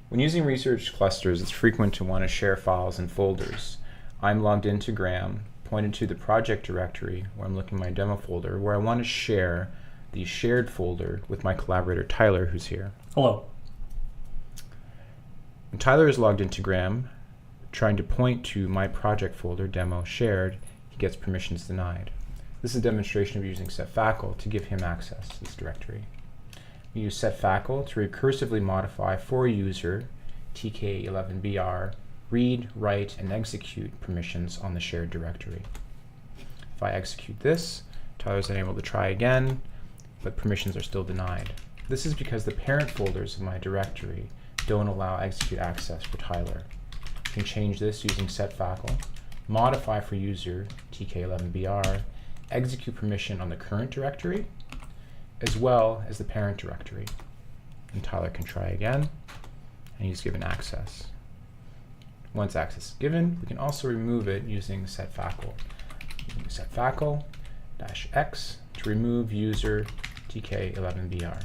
When using research clusters, it's frequent to want to share files and folders. I'm logged into Graham, pointed to the project directory where I'm looking at my demo folder, where I want to share the shared folder with my collaborator Tyler, who's here. Hello. When Tyler is logged into Graham, trying to point to my project folder, demo shared, he gets permissions denied. This is a demonstration of using setfacl to give him access to this directory. We use setfacl to recursively modify for user tk11br read, write, and execute permissions on the shared directory. If I execute this, Tyler's unable to try again, but permissions are still denied. This is because the parent folders of my directory don't allow execute access for Tyler. You can change this using setfacl, modify for user tk11br, execute permission on the current directory, as well as the parent directory. And Tyler can try again, and he's given access. Once access is given, we can also remove it using setfacl. Using setfacl -x to remove user tk11br.